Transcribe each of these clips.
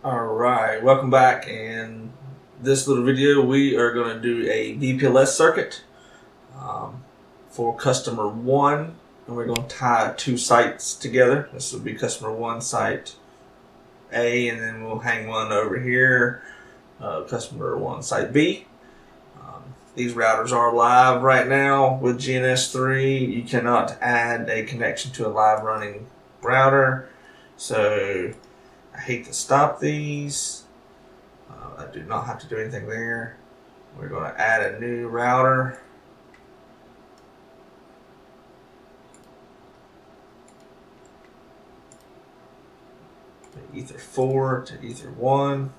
Alright, welcome back. In this little video we are going to do a VPLS circuit for customer 1, and we're going to tie 2 sites together. This will be customer 1 site A, and then we'll hang one over here, customer 1 site B. These routers are live right now with GNS3. You cannot add a connection to a live running router, so I hate to stop these. I do not have to do anything there. We're going to add a new router. Ether 4 to Ether 1.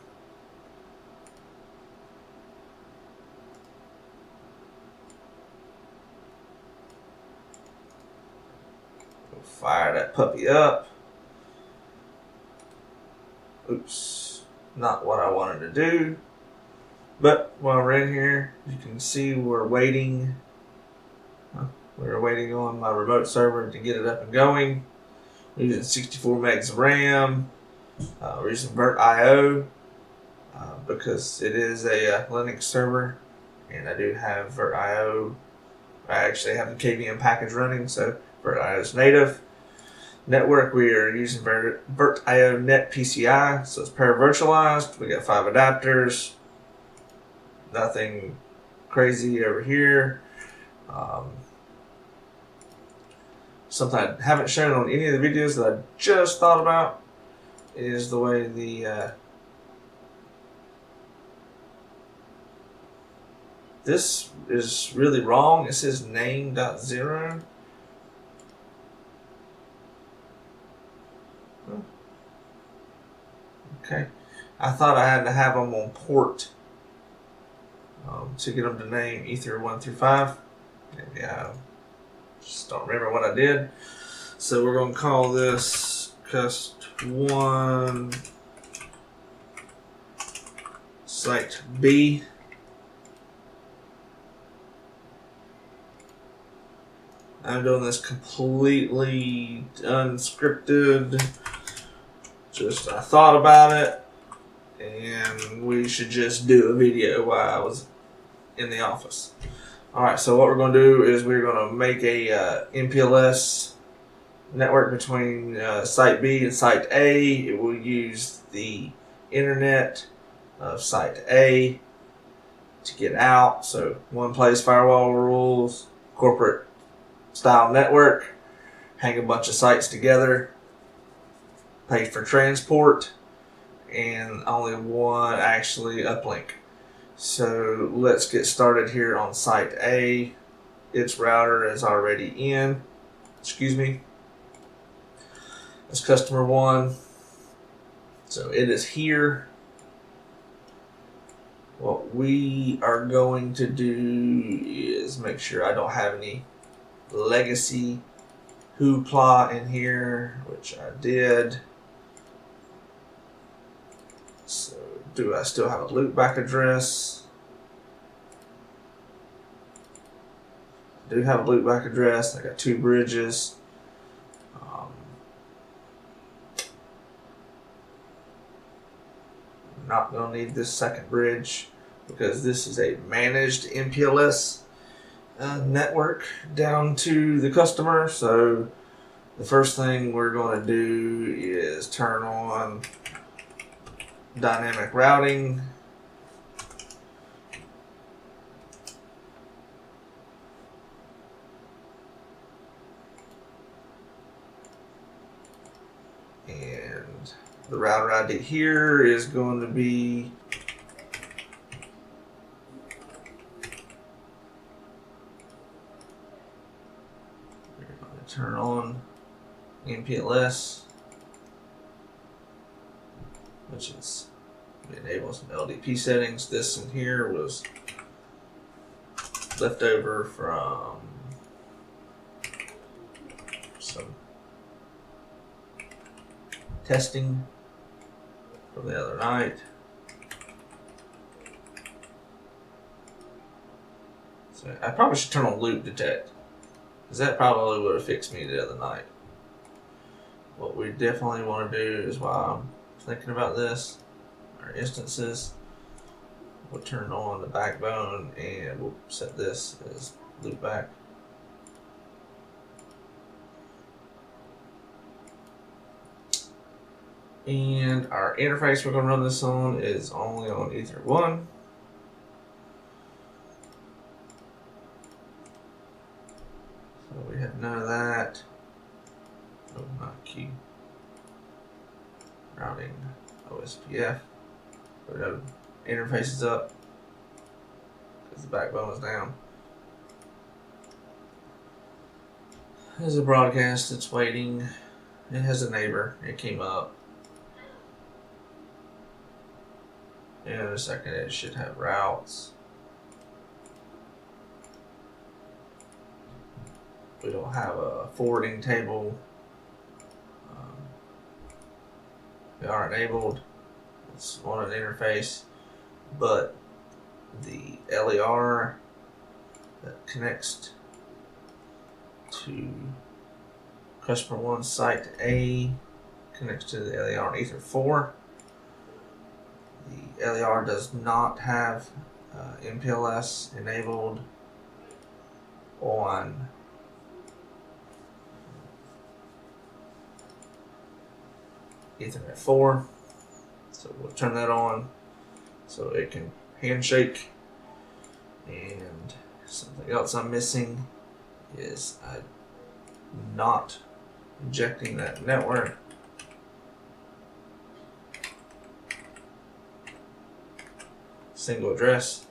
We'll fire that puppy up. Oops, not what I wanted to do. But while we're in here, you can see we're waiting. We're waiting on my remote server to get it up and going. We're using 64 megs of RAM. We're using VirtIO because it is a Linux server, and I do have VirtIO. I actually have the KVM package running, so VirtIO is native. Network, we are using VirtIO Net PCI, so it's para-virtualized. We got 5 adapters. Nothing crazy over here. Something I haven't shown on any of the videos that I just thought about is the way the this is really wrong. It says name.0. Okay, I thought I had to have them on port to get them to name Ether 1 through 5. Maybe I just don't remember what I did. So we're going to call this Cust1 Site B. I'm doing this completely unscripted. Just I thought about it, and we should just do a video while I was in the office. Alright, so what we're going to do is we're going to make a MPLS network between Site B and Site A. It will use the internet of Site A to get out. So one place firewall rules, corporate style network, hang a bunch of sites together, pay for transport, and only one actually uplink. So let's get started here on Site A. Its router is already in. Excuse me. That's customer 1. So it is here. What we are going to do is make sure I don't have any legacy hoopla in here, which I did. So do I still have a loopback address? I do have a loopback address. I got 2 bridges. I'm not going to need this second bridge because this is a managed MPLS network down to the customer. So the first thing we're going to do is turn on dynamic routing. And the router ID here is going to be turn on MPLS, which is enable some LDP settings. This in here was left over from some testing from the other night. So I probably should turn on loop detect, because that probably would have fixed me the other night. What we definitely want to do is, while I'm thinking about this, our instances. We'll turn on the backbone and we'll set this as loopback. And our interface we're going to run this on is only on Ether 1. So we have none of that. Oh, not Q. Routing OSPF. We have interfaces up because the backbone is down. There's a broadcast, it's waiting. It has a neighbor, it came up. In a second, it should have routes. We don't have a forwarding table. They are enabled. It's on an interface, but the LER that connects to customer 1 site A connects to the LER on Ether 4. The LER does not have MPLS enabled on Ethernet 4, so we'll turn that on so it can handshake. And something else I'm missing is I'm not injecting that network. Single address.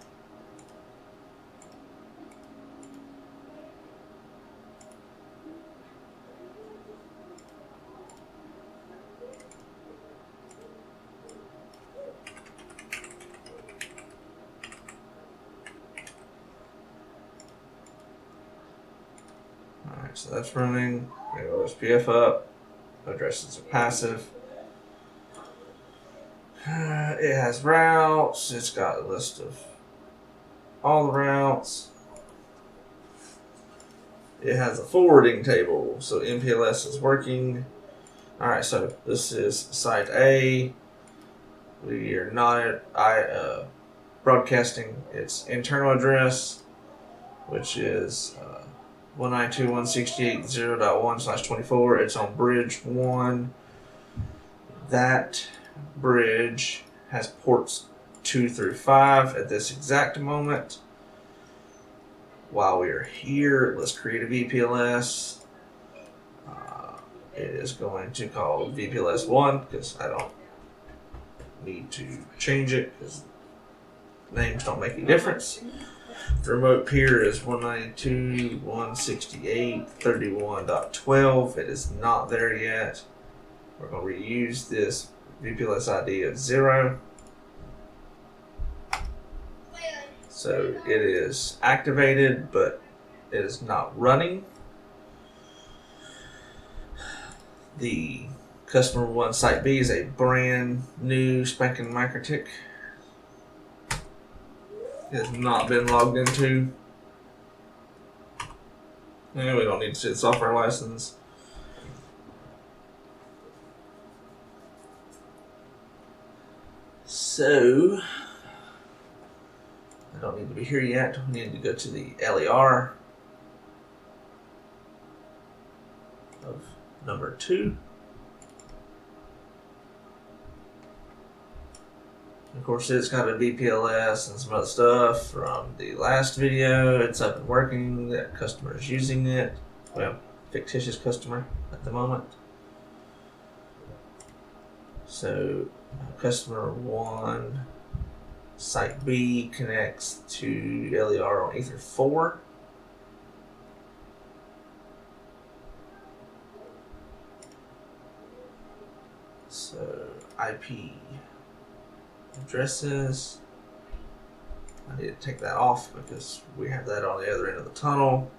Alright, so that's running. We have OSPF up. Addresses are passive. It has routes. It's got a list of all the routes. It has a forwarding table, so MPLS is working. Alright, so this is site A. We are not broadcasting its internal address, which is 192.168.0.1/24. It's on bridge 1. That bridge has ports 2 through 5 at this exact moment. While we are here, let's create a VPLS. It is going to call VPLS 1 because I don't need to change it because names don't make any difference. The remote peer is 192.168.31.12. It is not there yet. We're going to reuse this VPLS ID of 0. So it is activated, but it is not running. The customer 1 site B is a brand new spanking Mikrotik. It has not been logged into. And we don't need to see the software license. So I don't need to be here yet. We need to go to the LER of number 2. Of course, it's got a VPLS and some other stuff from the last video. It's up and working. That customer is using it. Well, fictitious customer at the moment. So, customer 1, site B connects to LER on Ether 4. So, IP addresses. I need to take that off because we have that on the other end of the tunnel.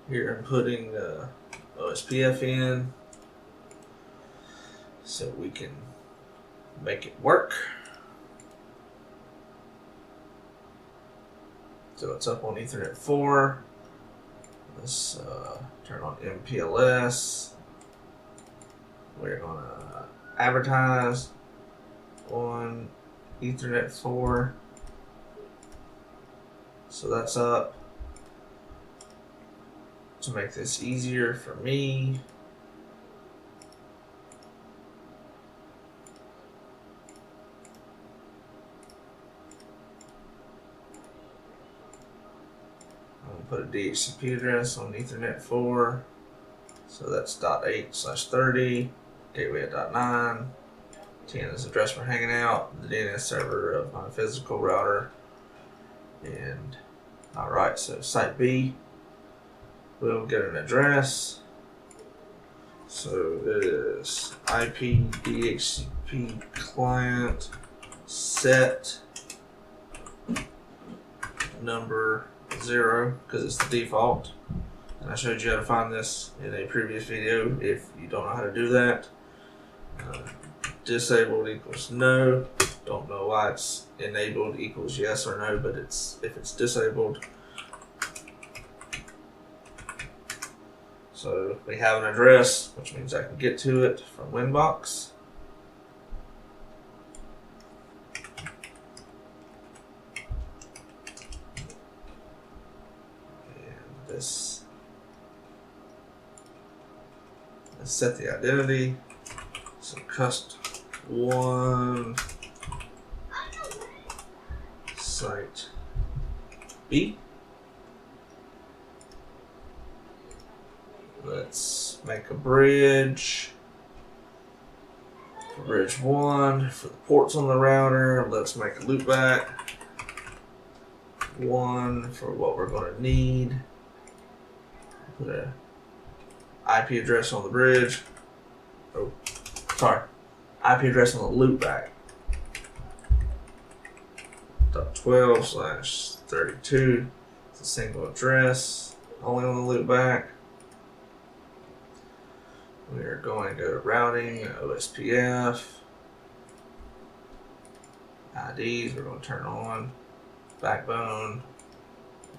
Here I'm putting OSPF in. so we can make it work. So it's up on Ethernet 4. Let's turn on MPLS. We're going to advertise on Ethernet 4. So that's up. To make this easier for me, I'm going to put a DHCP address on Ethernet 4. So that's .8/30, gateway at .9. 10 is the address we're hanging out, the DNS server of my physical router. And alright, so site B will get an address. So it is IP DHCP client set number 0 because it's the default. And I showed you how to find this in a previous video if you don't know how to do that. Disabled equals no. Don't know why it's enabled equals yes or no, but if it's disabled. So we have an address, which means I can get to it from Winbox. And let's set the identity. So cust1 site B. Let's make a bridge for bridge 1 for the ports on the router. Let's make a loopback 1 for what we're going to need. Put an IP address on the bridge. Oh, sorry. IP address on the loopback. .12/32. It's a single address, only on the loopback. We are going to go to routing, OSPF, IDs, we're going to turn on, backbone,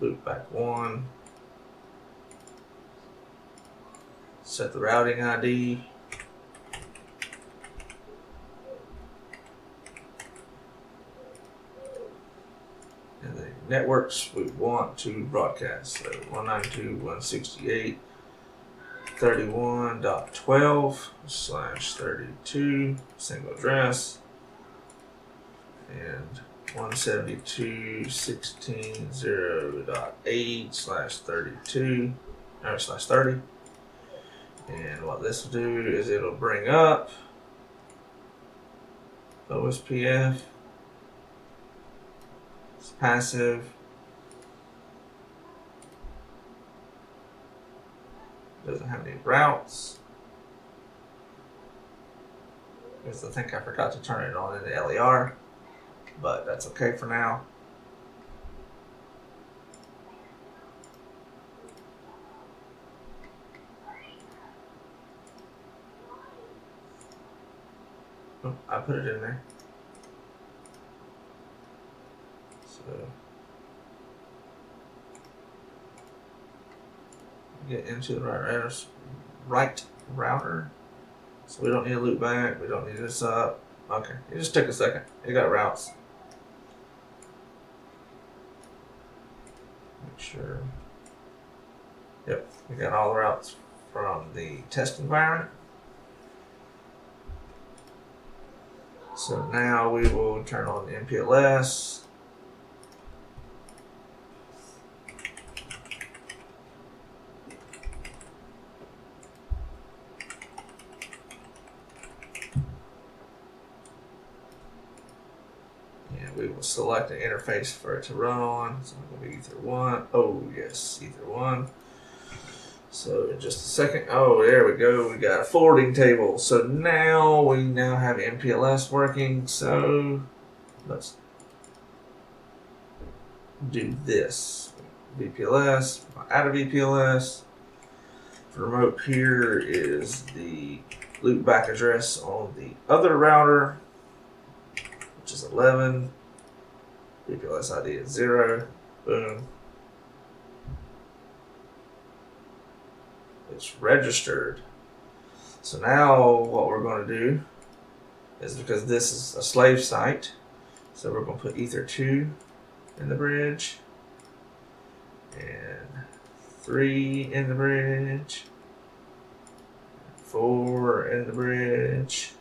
loopback 1, set the routing ID, and the networks we want to broadcast, so 192.168.31.12/32, single address, and 172.16.0.8/32 or /30. And what this will do is it'll bring up OSPF. It's passive. Doesn't have any routes. Because I think I forgot to turn it on in the LER, but that's okay for now. Oh, I put it in there. So get into the right router. So we don't need a loop back. We don't need this up. Okay, it just took a second. It got routes. Make sure. Yep, we got all the routes from the test environment. So now we will turn on the MPLS. And we will select an interface for it to run on. So I'm going to be Ether 1. Oh, yes, Ether 1. So in just a second, oh, there we go. We got a forwarding table. So now we have MPLS working. So let's do this. VPLS, add a VPLS. For remote here is the loop back address on the other router, which is 11. VPLS ID is 0. Boom. It's registered. So now what we're going to do is, because this is a slave site, so we're going to put ether 2 in the bridge and 3 in the bridge, 4 in the bridge,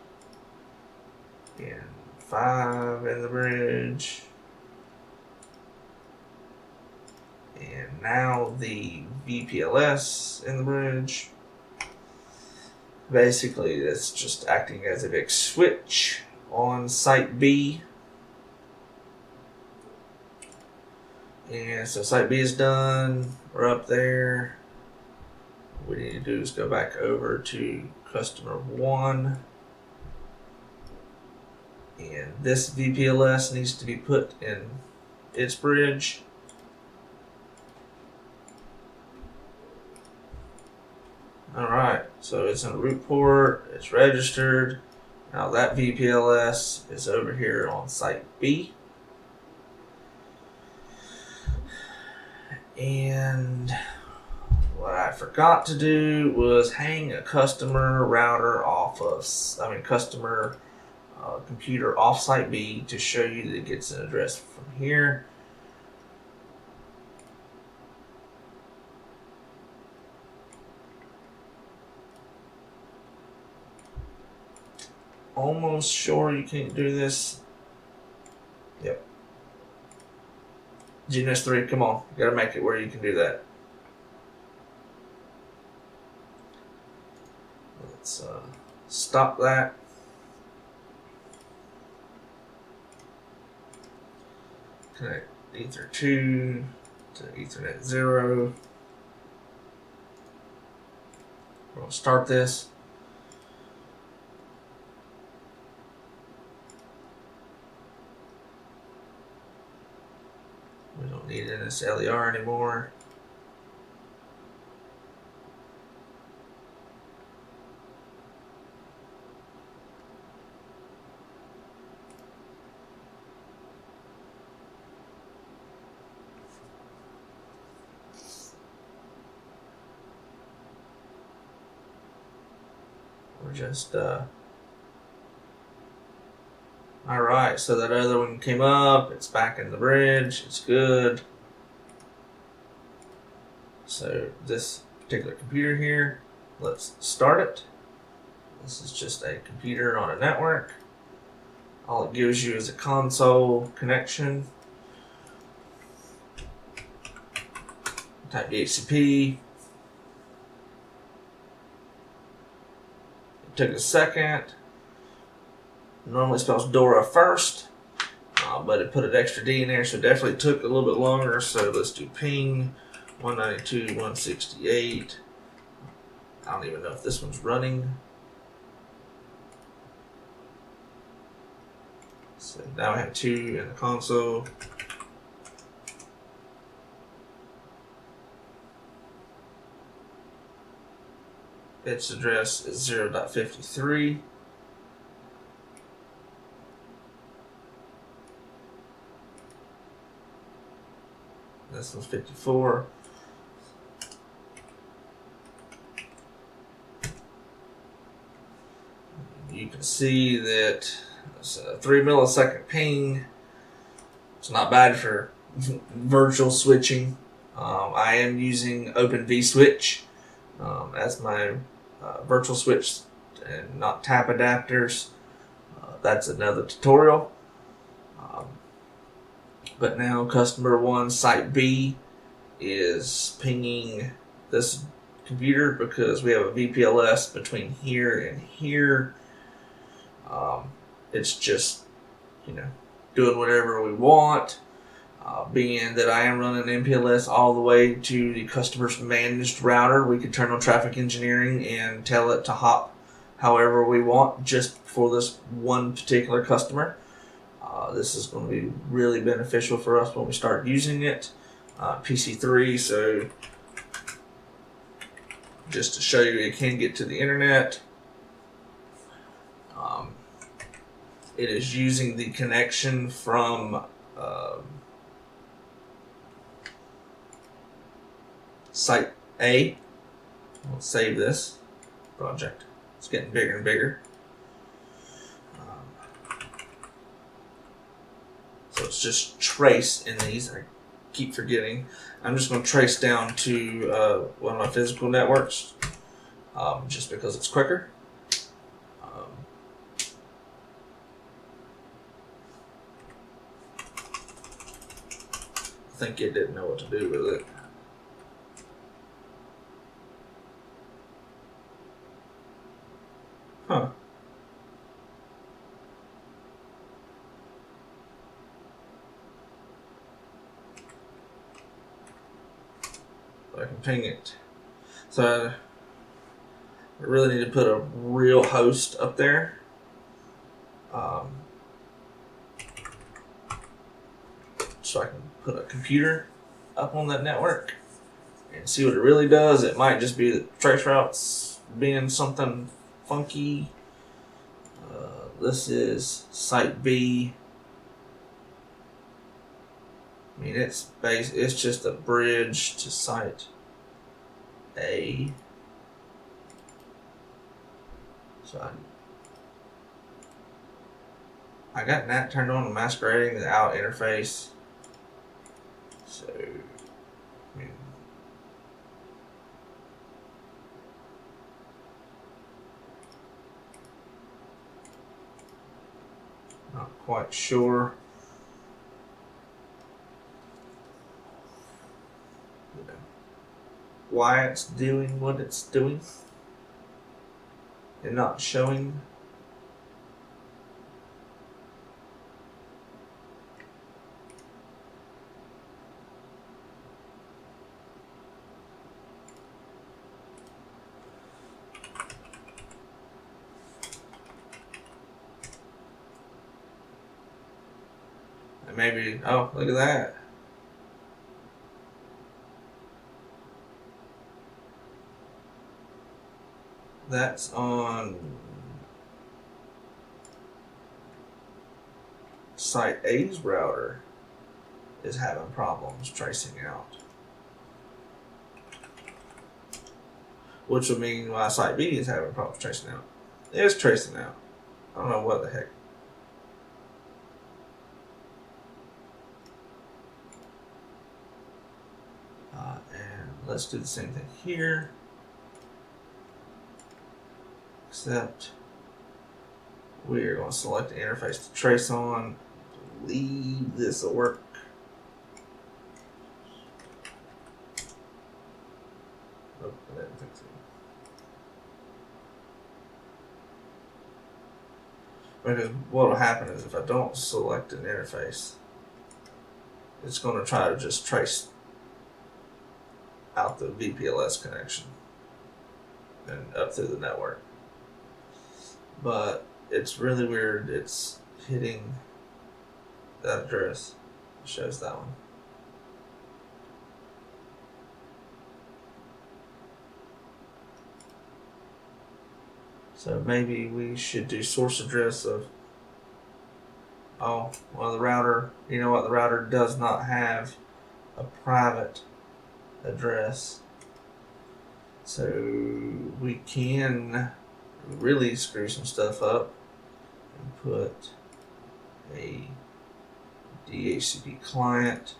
and 5 in the bridge. And now the VPLS in the bridge. Basically, it's just acting as a big switch on site B. And so site B is done. We're up there. What we need to do is go back over to customer 1. And this VPLS needs to be put in its bridge. Alright, so it's in a root port, it's registered. Now that VPLS is over here on site B. And what I forgot to do was hang a customer router off of, customer computer off site B to show you that it gets an address from here. Almost sure you can't do this. Yep. Genius 3, come on. You gotta make it where you can do that. Let's stop that. Connect ether 2 to Ethernet 0. We're gonna start this. We don't need it in this LER anymore. We're just alright, so that other one came up, it's back in the bridge, it's good. So this particular computer here, let's start it. This is just a computer on a network. All it gives you is a console connection. Type DHCP. It took a second. Normally spells Dora first, but it put an extra D in there, so it definitely took a little bit longer. So let's do ping 192.168. I don't even know if this one's running. So now I have 2 in the console. Its address is 0.53. This one's 54. You can see that it's a 3 millisecond ping. It's not bad for virtual switching. I am using Open vSwitch as my virtual switch and not tap adapters. That's another tutorial. But now customer 1 site B is pinging this computer because we have a VPLS between here and here. It's just, doing whatever we want. Being that I am running MPLS all the way to the customer's managed router, we could turn on traffic engineering and tell it to hop however we want just for this one particular customer. This is going to be really beneficial for us when we start using it. PC3, so just to show you it can get to the internet. It is using the connection from site A. We'll save this project. It's getting bigger and bigger. So it's just trace in these. I keep forgetting. I'm just going to trace down to one of my physical networks, just because it's quicker. I think it didn't know what to do with it. Huh. I can ping it. So I really need to put a real host up there. So I can put a computer up on that network and see what it really does. It might just be that trace routes being something funky. This is site B. I mean, it's just a bridge to site A. So I got NAT turned on, masquerading the out interface. So, I mean, not quite sure. Why it's doing what it's doing and not showing. And maybe, oh, look at that. That's on site A's router is having problems tracing out. Which would mean why site B is having problems tracing out. It's tracing out. I don't know what the heck. And let's do the same thing here. Except we're going to select the interface to trace on. I believe this will work. Nope, I didn't think so. Because what will happen is if I don't select an interface, it's going to try to just trace out the VPLS connection and up through the network. But it's really weird. It's hitting that address. It shows that one. So maybe we should do source address of, oh, well, the router, you know what, the router does not have a private address. So we can really screw some stuff up and put a DHCP client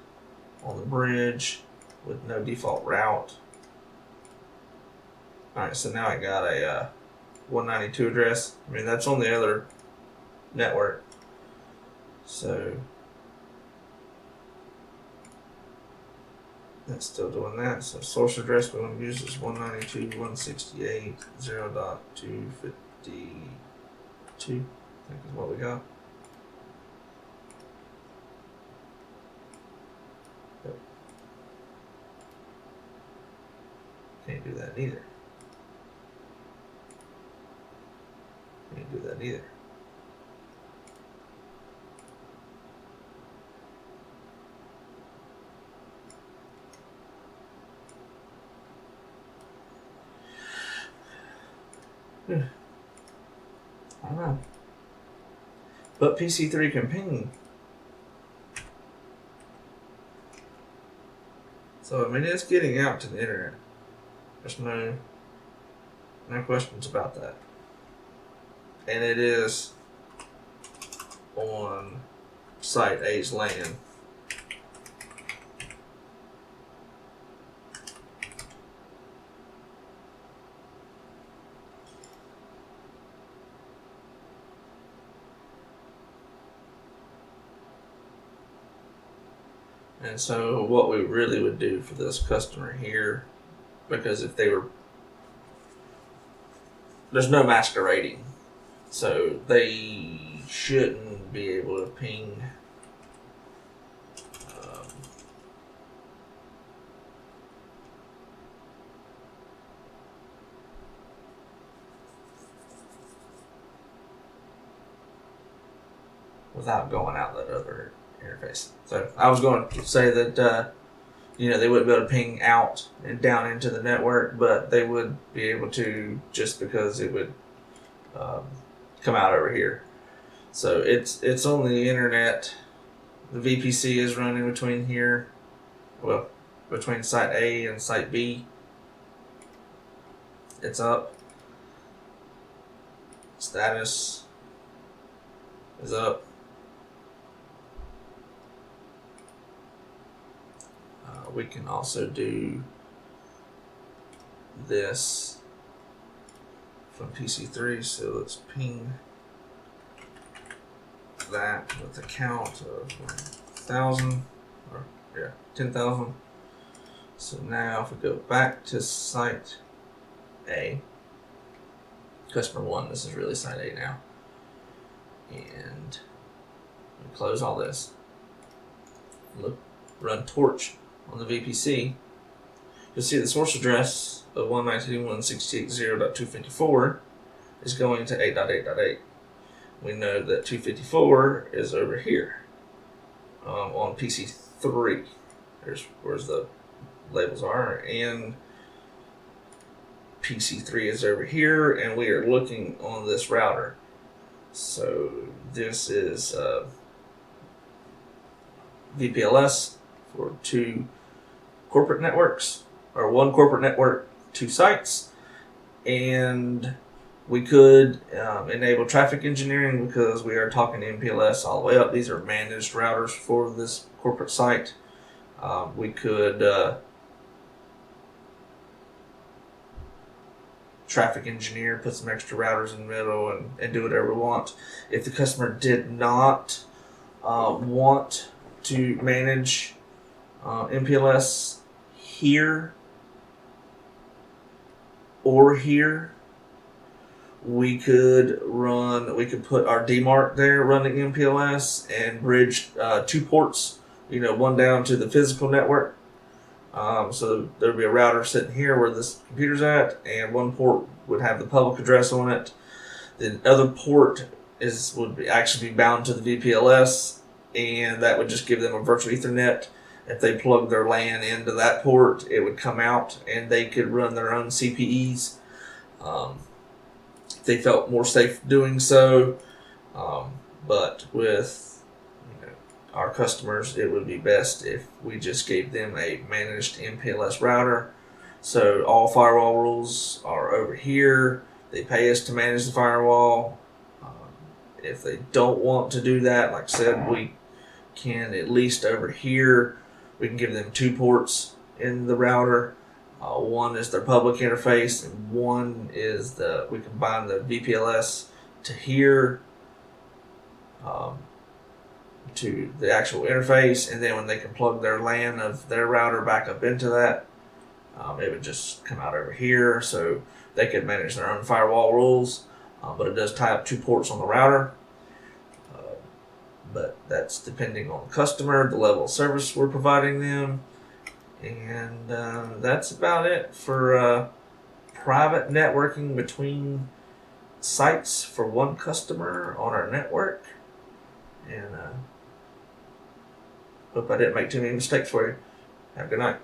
on the bridge with no default route. Alright, so now I got a 192 address. I mean, that's on the other network. So that's still doing that. So source address we want to use is 192.168.0.252. I think is what we got. Yep. Can't do that either. Can't do that either. I don't know. But PC3 can ping. So, I mean, it's getting out to the internet. There's no questions about that. And it is on Site A's LAN. And so what we really would do for this customer here, because if they were, there's no masquerading, so they shouldn't be able to ping without going out that other interface. So I was going to say that they wouldn't be able to ping out and down into the network, but they would be able to, just because it would come out over here. So it's on the internet. The VPC is running between here, well, between Site A and Site B. It's up. Status is up. We can also do this from PC3, so let's ping that with a count of 1,000, or 10,000. So now if we go back to Site A, customer 1, this is really Site A now, and we close all this. Look, run torch on the VPC, you'll see the source address of 192.168.0.254 is going to 8.8.8. We know that 254 is over here on PC3. There's where's the labels are, and PC3 is over here, and we are looking on this router. So this is VPLS for 2 corporate networks, or 1 corporate network, 2 sites, and we could enable traffic engineering because we are talking MPLS all the way up. These are managed routers for this corporate site. We could traffic engineer, put some extra routers in the middle, and do whatever we want. If the customer did not want to manage MPLS here or here, we could put our DMARC there running MPLS and bridge 2 ports, one down to the physical network. So there'd be a router sitting here where this computer's at, and 1 port would have the public address on it. The other port would actually be bound to the VPLS, and that would just give them a virtual Ethernet. If they plug their LAN into that port, it would come out, and they could run their own CPEs. If they felt more safe doing so, but with our customers, it would be best if we just gave them a managed MPLS router. So all firewall rules are over here. They pay us to manage the firewall. If they don't want to do that, like I said, we can at least over here, we can give them 2 ports in the router. 1 is their public interface, and 1 is we combine the VPLS to here, to the actual interface, and then when they can plug their LAN of their router back up into that, it would just come out over here, so they could manage their own firewall rules, but it does tie up 2 ports on the router. But that's depending on the customer, the level of service we're providing them, and that's about it for private networking between sites for 1 customer on our network. And hope I didn't make too many mistakes for you. Have a good night.